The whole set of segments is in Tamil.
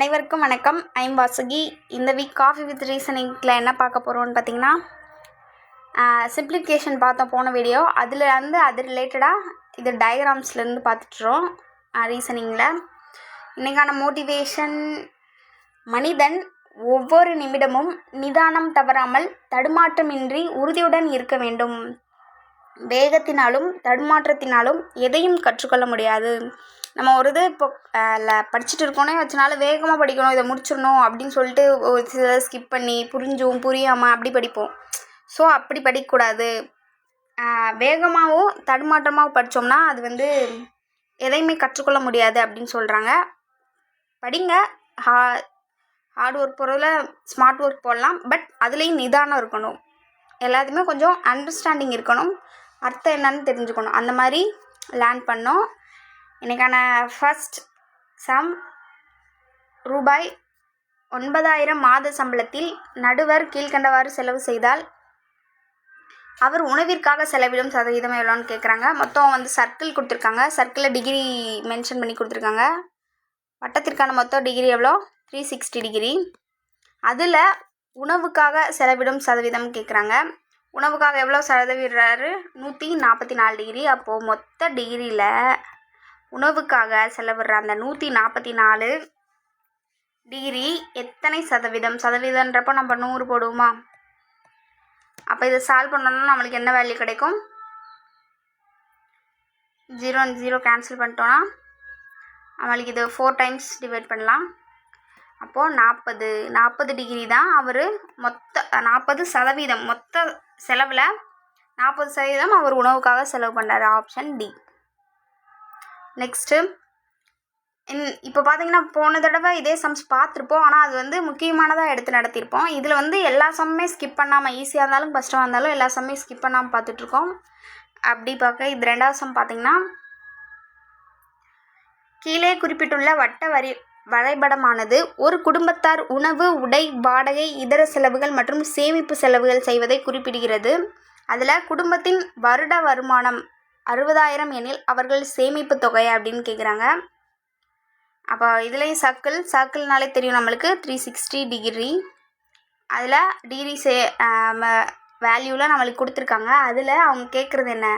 அனைவருக்கும் வணக்கம். ஐம் வாசுகி. இந்த வீக் காஃபி வித் ரீசனிங்கில் என்ன பார்க்க போகிறோம்னு பார்த்தீங்கன்னா, சிம்ப்ளிஃபிகேஷன் பார்த்தோம் போன வீடியோ. அது ரிலேட்டடாக இது டயக்ராம்ஸ்லேருந்து பார்த்துட்டுறோம் ரீசனிங்கில். இன்றைக்கான மோட்டிவேஷன்: மனிதன் ஒவ்வொரு நிமிடமும் நிதானம் தவறாமல் தடுமாற்றமின்றி உறுதியுடன் இருக்க வேண்டும். வேகத்தினாலும் தடுமாற்றத்தினாலும் எதையும் கற்றுக்கொள்ள முடியாது. நம்ம ஒரு இது இப்போ படிச்சுட்டு இருக்கோன்னே வச்சனால வேகமாக படிக்கணும், இதை முடிச்சிடணும் அப்படின்னு சொல்லிட்டு ஒரு சில ஸ்கிப் பண்ணி புரியாமல் அப்படி படிப்போம். ஸோ அப்படி படிக்கக்கூடாது. வேகமாகவும் தடுமாற்றமாகவும் படித்தோம்னா அது எதையுமே கற்றுக்கொள்ள முடியாது அப்படின்னு சொல்கிறாங்க. படிங்க, ஹார்ட் ஒர்க் போகிறதுல ஸ்மார்ட் ஒர்க் போடலாம், பட் அதுலேயும் நிதானம் இருக்கணும். எல்லாத்தையுமே கொஞ்சம் அண்டர்ஸ்டாண்டிங் இருக்கணும், அர்த்தம் என்னன்னு தெரிஞ்சுக்கணும். அந்த மாதிரி லேர்ன் பண்ணோம். இன்றைக்கான ஃபர்ஸ்ட் சம்: ரூபாய் 9,000 மாத சம்பளத்தில் நடுவர் கீழ்கண்டவாறு செலவு செய்தால் அவர் உணவிற்காக செலவிடும் சதவீதம் எவ்வளோன்னு கேட்குறாங்க. மொத்தம் சர்க்கிள் கொடுத்துருக்காங்க. சர்க்கிளில் டிகிரி மென்ஷன் பண்ணி கொடுத்துருக்காங்க. வட்டத்திற்கான மொத்தம் டிகிரி எவ்வளோ? 360 டிகிரி. அதில் உணவுக்காக செலவிடும் சதவீதம் கேட்குறாங்க. உணவுக்காக எவ்வளோ செலவிடுறாரு? 144 டிகிரி. அப்போது மொத்த டிகிரியில் உணவுக்காக செலவிடுற அந்த 144 டிகிரி எத்தனை சதவீதம்? சதவீதன்றப்போ நம்ம 100 போடுவோமா? அப்போ இதை சால்வ் பண்ணோம்னா நம்மளுக்கு என்ன வேல்யூ கிடைக்கும்? 0 and 0 கேன்சல் பண்ணிட்டோன்னா நம்மளுக்கு இது 4 டைம்ஸ் டிவைட் பண்ணலாம். அப்போது 40 டிகிரி தான் அவர் மொத்த 40% மொத்த செலவில் 40% அவர் உணவுக்காக செலவு பண்ணார். Option D. நெக்ஸ்ட்டு, இப்போ பார்த்தீங்கன்னா போன தடவை இதே சம்ஸ் பார்த்துருப்போம். ஆனால் அது முக்கியமானதாக எடுத்து நடத்தியிருப்போம். இதில் எல்லா சம்மே ஸ்கிப் பண்ணாமல், ஈஸியாக இருந்தாலும் கஷ்டமாக இருந்தாலும் எல்லா சம்மே ஸ்கிப் பண்ணாமல் பார்த்துட்ருக்கோம். அப்படி பார்க்க இது ரெண்டாவது சம் பார்த்தீங்கன்னா, கீழே குறிப்பிட்டுள்ள வட்ட வரைபடமானது ஒரு குடும்பத்தார் உணவு, உடை, வாடகை, இதர செலவுகள் மற்றும் சேமிப்பு செலவுகள் செய்வதை குறிப்பிடுகிறது. அதில் குடும்பத்தின் வருட வருமானம் 60,000 எனில் அவர்கள் சேமிப்பு தொகை அப்படின்னு கேட்குறாங்க. அப்போ இதுலேயும் சர்க்கிள்னாலே தெரியும் நம்மளுக்கு 360 டிகிரி. அதில் டிகிரி வேல்யூவில் நம்மளுக்கு கொடுத்துருக்காங்க. அதில் அவங்க கேட்குறது என்ன?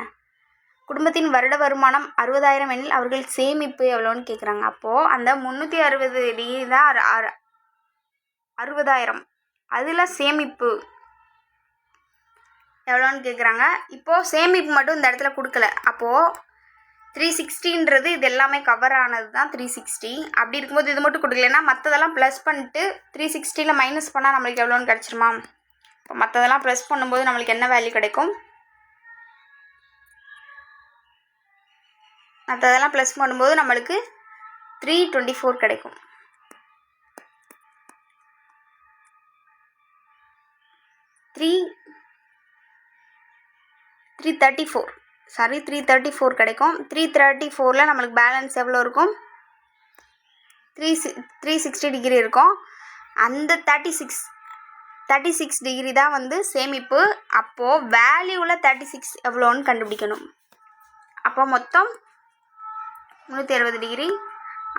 குடும்பத்தின் வருட வருமானம் 60,000 எனில் அவர்கள் சேமிப்பு எவ்வளோன்னு கேட்குறாங்க. அப்போது அந்த 360 டிகிரி தான் 60,000. அதில் சேமிப்பு எவ்வளோன்னு கேட்குறாங்க. இப்போது சேமிப்பு மட்டும் இந்த இடத்துல கொடுக்கல. அப்போது 360ன்றது இது எல்லாமே கவர் ஆனது தான் 360. அப்படி இருக்கும்போது இது மட்டும் கொடுக்கலன்னா மற்றதெல்லாம் ப்ளஸ் பண்ணிட்டு 360ல் மைனஸ் பண்ணால் நம்மளுக்கு எவ்வளோன்னு கிடச்சிருமா? இப்போ மற்றதெல்லாம் ப்ளஸ் பண்ணும்போது நம்மளுக்கு என்ன வேல்யூ கிடைக்கும்? மற்றதெல்லாம் ப்ளஸ் பண்ணும்போது நம்மளுக்கு 324 கிடைக்கும். 334 கிடைக்கும். 334ல் நம்மளுக்கு பேலன்ஸ் எவ்வளோ இருக்கும்? 360 டிகிரி இருக்கும். அந்த 36 டிகிரி தான் சேமிப்பு. அப்போது வேல்யூவில் 36 எவ்வளோன்னு கண்டுபிடிக்கணும். அப்போ மொத்தம் 360 டிகிரி,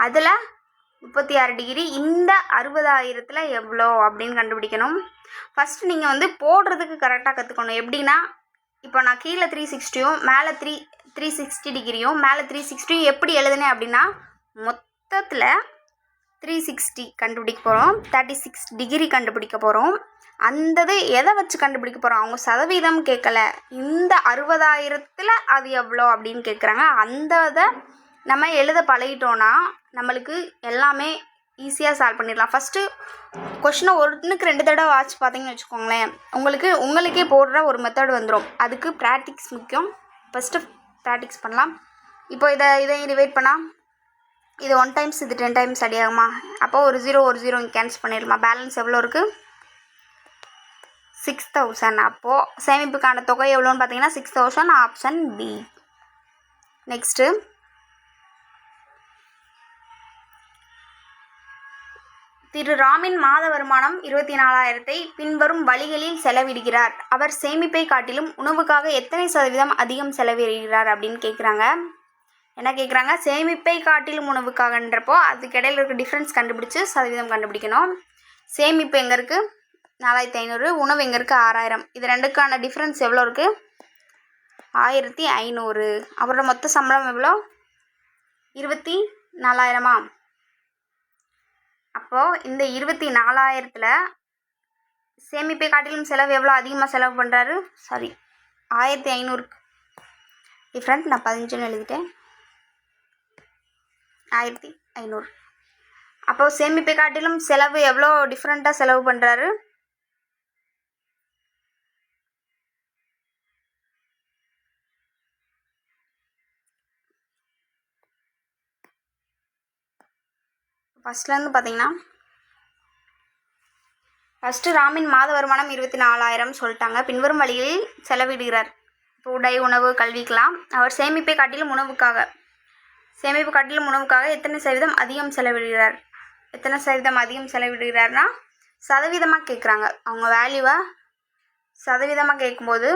அதில் 36 டிகிரி. இந்த 60,000த்தில் எவ்வளோ அப்படின்னு கண்டுபிடிக்கணும். ஃபஸ்ட்டு நீங்கள் போடுறதுக்கு கரெக்டாக கற்றுக்கணும். எப்படின்னா, இப்போ நான் கீழே 360யும் மேலே 360 டிகிரியும் மேலே 360யும் எப்படி எழுதுனேன் அப்படின்னா, மொத்தத்தில் 360 கண்டுபிடிக்க போகிறோம், 36 டிகிரி கண்டுபிடிக்க போகிறோம். அந்தது எதை வச்சு கண்டுபிடிக்க போகிறோம்? அவங்க சதவீதம் கேட்கல, இந்த 60,000த்தில் அது எவ்வளோ அப்படின்னு கேட்குறாங்க. அந்த இதை நம்ம எழுத பழகிட்டோன்னா நம்மளுக்கு எல்லாமே ஈஸியாக சால்வ் பண்ணிடலாம். ஃபஸ்ட்டு கொஷினை 1க்கு 2 தடவை வாட்ச் பார்த்தீங்கன்னு வச்சுக்கோங்களேன், உங்களுக்கே போடுற ஒரு மெத்தட் வந்துடும். அதுக்கு ப்ராக்டிக்ஸ் முக்கியம். ஃபஸ்ட்டு ப்ராக்டிக்ஸ் பண்ணலாம். இப்போ இதையும் டிவைட் பண்ணால் இது 1 டைம்ஸ், இது 10 டைம்ஸ் அடி ஆகுமா? அப்போ ஒரு 0 இங்கே கேன்சல் பண்ணிடலாமா? பேலன்ஸ் எவ்வளோ இருக்குது? 6,000. அப்போது சேமிப்புக்கான தொகை எவ்வளோன்னு பார்த்தீங்கன்னா 6,000. Option B. நெக்ஸ்ட்டு, திரு ராமின் மாத வருமானம் 24,000 பின்வரும் வழிகளில் செலவிடுகிறார். அவர் சேமிப்பை காட்டிலும் உணவுக்காக எத்தனை சதவீதம் அதிகம் செலவிடுகிறார் அப்படின்னு கேட்குறாங்க. என்ன கேட்குறாங்க, சேமிப்பை காட்டிலும் உணவுக்காகன்றப்போ அதுக்கு இடையில இருக்க டிஃப்ரென்ஸ் கண்டுபிடிச்சி சதவீதம் கண்டுபிடிக்கணும். சேமிப்பு எங்கே இருக்குது, 4500. உணவு எங்கே இருக்குது, 6000. இது ரெண்டுக்கான டிஃப்ரென்ஸ் எவ்வளோ இருக்குது, 1500. அவரோட மொத்த சம்பளம் எவ்வளோ, 24,000. அப்போது இந்த 24,000ல் சேமிப்பை காட்டிலும் செலவு எவ்வளோ அதிகமாக செலவு பண்ணுறாரு, 1500 டிஃப்ரெண்ட். நான் 15 எழுதிட்டேன், 1500. அப்போது சேமிப்பை காட்டிலும் செலவு எவ்வளோ டிஃப்ரெண்ட்டாக செலவு பண்ணுறாரு, ஃபஸ்ட்லேருந்து பார்த்தீங்கன்னா ஃபஸ்ட்டு ராமின் மாத வருமானம் 24,000 சொல்லிட்டாங்க. பின்வரும் வழியில் செலவிடுகிறார். இப்போ உடை, உணவு, கல்விக்கெலாம். அவர் சேமிப்பை காட்டிலும் உணவுக்காக எத்தனை சதவீதம் அதிகம் செலவிடுகிறார். எத்தனை சதவீதம் அதிகம் செலவிடுகிறார்னா சதவீதமாக கேட்குறாங்க. அவங்க வேல்யூவை சதவீதமாக கேட்கும்போது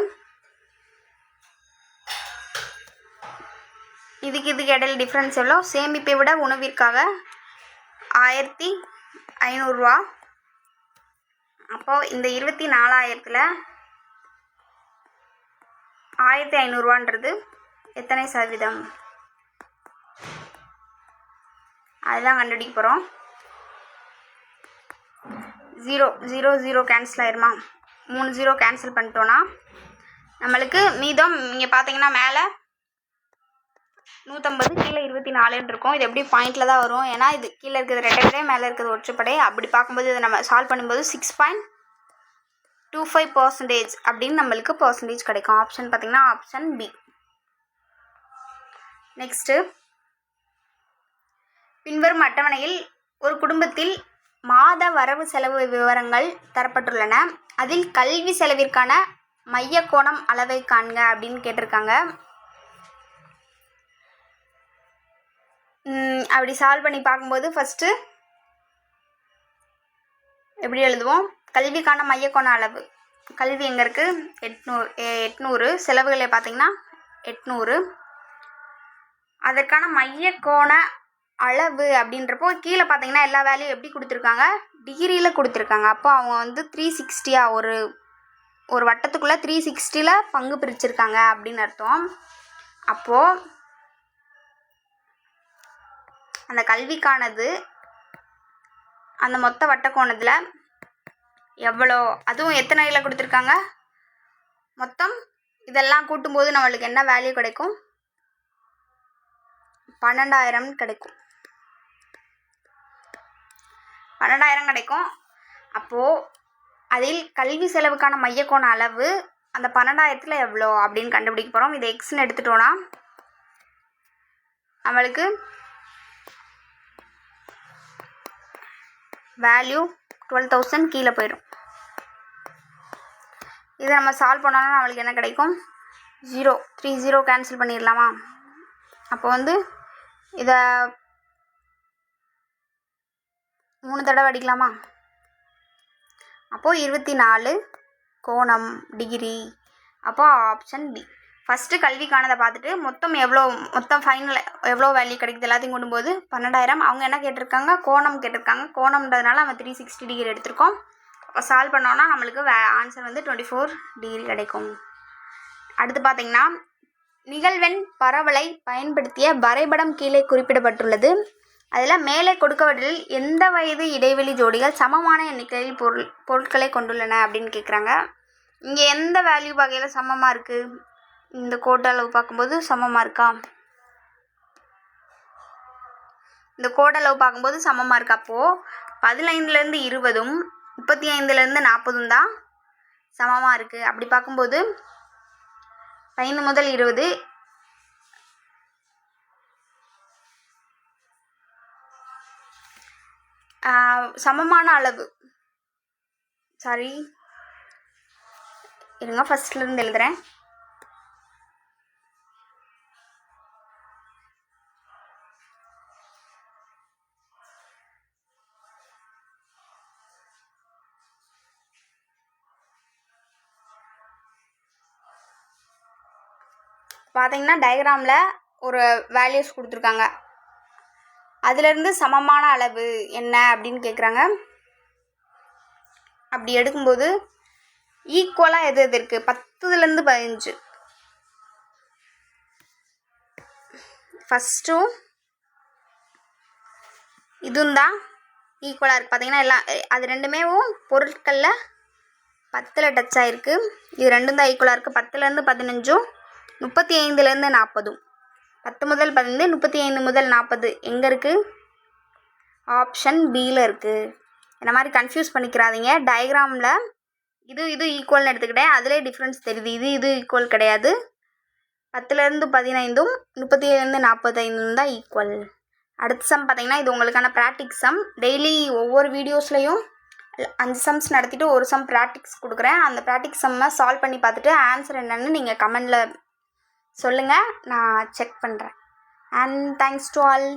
இதுக்கு இடையில டிஃப்ரென்ஸ் எவ்வளோ, சேமிப்பை விட உணவிற்காக 1500 அப்போது இந்த 24,000ல் 1500 எத்தனை சதவீதம், அதுதான் கண்டுபிடிக்க போகிறோம். 0 கேன்சல் ஆயிருமா, 3 0 கேன்சல் பண்ணிட்டோன்னா நம்மளுக்கு மீதம் இங்கே பார்த்தீங்கன்னா மேலே 150, கீழே 24 இருக்கும். இது எப்படி பாயிண்டில் தான் வரும், ஏன்னா இது கீழே இருக்கிறது ரெட்டைப்படை, மேலே இருக்கிறது ஒற்றைப்படை. அப்படி பார்க்கும்போது இதை நம்ம சால்வ் பண்ணும்போது 6.25% அப்படின்னு நம்மளுக்கு பர்சன்டேஜ் கிடைக்கும். ஆப்ஷன் பார்த்திங்கன்னா ஆப்ஷன் பி. நெக்ஸ்ட்டு, பின்வரும் அட்டவணையில் ஒரு குடும்பத்தில் மாத வரவு செலவு விவரங்கள் தரப்பட்டுள்ளன. அதில் கல்வி செலவிற்கான மைய கோணம் அளவை காண்க அப்படின்னு கேட்டிருக்காங்க. அப்படி சால்வ் பண்ணி பார்க்கும்போது ஃபஸ்ட்டு எப்படி எழுதுவோம், கல்விக்கான மையக்கோண அளவு. கல்வி எங்கே இருக்குது, 800. செலவுகளை பார்த்திங்கன்னா 800. அதற்கான மையக்கோண அளவு அப்படின்றப்போ கீழே பார்த்தீங்கன்னா எல்லா வேல்யூ எப்படி கொடுத்துருக்காங்க, டிகிரியில் கொடுத்துருக்காங்க. அப்போ அவங்க வந்து 360 ஒரு வட்டத்துக்குள்ளே 360 பங்கு பிரிச்சிருக்காங்க அப்படின்னு அர்த்தம். அப்போது அந்த கல்விக்கானது அந்த மொத்த வட்டக்கோணத்தில் எவ்வளோ, அதுவும் எத்தனை இதில் கொடுத்துருக்காங்க, மொத்தம் இதெல்லாம் கூட்டும்போது நம்மளுக்கு என்ன வேல்யூ கிடைக்கும், 12,000 கிடைக்கும். 12,000 கிடைக்கும். அப்போது அதில் கல்வி செலவுக்கான மையக்கோண அளவு அந்த 12,000ல் எவ்வளோ அப்படின்னு கண்டுபிடிக்க போகிறோம். இதை எக்ஸ்ன்னு எடுத்துட்டோன்னா நம்மளுக்கு வேல்யூ 12,000 கீழே போயிடும். இதை நம்ம சால்வ் பண்ணோன்னா நம்மளுக்கு என்ன கிடைக்கும், 3 0 கேன்சல் பண்ணிடலாமா. அப்போ வந்து இதை 3 தடவை அடிக்கலாமா. அப்போது 24 கோணம் டிகிரி. அப்போது ஆப்ஷன் பி. ஃபஸ்ட்டு கல்விக்கானதை பார்த்துட்டு மொத்தம் ஃபைனல் எவ்வளோ வேல்யூ கிடைக்குது எல்லாத்தையும் கொண்டும்போது 12,000. அவங்க என்ன கேட்டிருக்காங்க, கோணம் கேட்டிருக்காங்க. கோணம்ன்றதுனால நம்ம 360 டிகிரி எடுத்திருக்கோம். சால்வ் பண்ணோன்னா நம்மளுக்கு ஆன்சர் வந்து 24 டிகிரி கிடைக்கும். அடுத்து பார்த்திங்கன்னா, நிகழ்வெண் பரவலை பயன்படுத்திய வரைபடம் கீழே குறிப்பிடப்பட்டுள்ளது. அதில் மேலே கொடுக்கவற்றில் எந்த வயது இடைவெளி ஜோடிகள் சமமான எண்ணிக்கையில் பொருட்களை கொண்டுள்ளன அப்படின்னு கேட்குறாங்க. இங்கே எந்த வேல்யூ வகையில் சமமாக இருக்குது, இந்த கோட்டு அளவு பார்க்கும்போது சமமாக இருக்கா, இந்த கோடளவு பார்க்கும்போது சமமாக இருக்கா. அப்போது 15லேருந்து 20ம் 35லேருந்து 40ம் தான் சமமாக இருக்குது. அப்படி பார்க்கும்போது 5 முதல் 20 சமமான அளவு. இருங்க, ஃபஸ்ட்லேருந்து எழுதுகிறேன். பார்த்தீங்கன்னா டயக்ராமில் ஒரு வேல்யூஸ் கொடுத்துருக்காங்க. அதுலேருந்து சமமான அளவு என்ன அப்படின்னு கேட்குறாங்க. அப்படி எடுக்கும்போது ஈக்குவலாக எது எது இருக்குது? 10லேருந்து 15. ஃபஸ்ட்டும் இதுவும் தான் ஈக்குவலாக இருக்குது. பார்த்தீங்கன்னா எல்லாம் அது ரெண்டுமே பொருட்களில் 10ல் டச் ஆகிருக்கு. இது ரெண்டும் தான் ஈக்குவலாக இருக்குது. 10லேருந்து 15, 35லேருந்து 40. 10 முதல் 15, 35 முதல் 40 எங்கே இருக்குது? ஆப்ஷன் பியில் இருக்குது. இந்த மாதிரி கன்ஃபியூஸ் பண்ணிக்கிறாதீங்க. டயக்ராமில் இது ஈக்குவல்னு எடுத்துக்கிட்டேன், அதிலே டிஃப்ரென்ஸ் தெரியுது. இது ஈக்குவல் கிடையாது. 10லேருந்து 15, 37லேருந்து 45 தான் ஈக்குவல். அடுத்த சம் பார்த்தீங்கன்னா இது உங்களுக்கான ப்ராக்டிக்ஸ் சம். டெய்லி ஒவ்வொரு வீடியோஸ்லையும் 5 சம்ஸ் நடத்திட்டு ஒரு சம் ப்ராக்டிக்ஸ் கொடுக்குறேன். அந்த ப்ராக்டிக்ஸ் சம்மை சால்வ் பண்ணி பார்த்துட்டு ஆன்சர் என்னன்னு நீங்கள் கமெண்டில் சொல்லுங்கள், நான் செக் பண்ணுறேன். And thanks to all.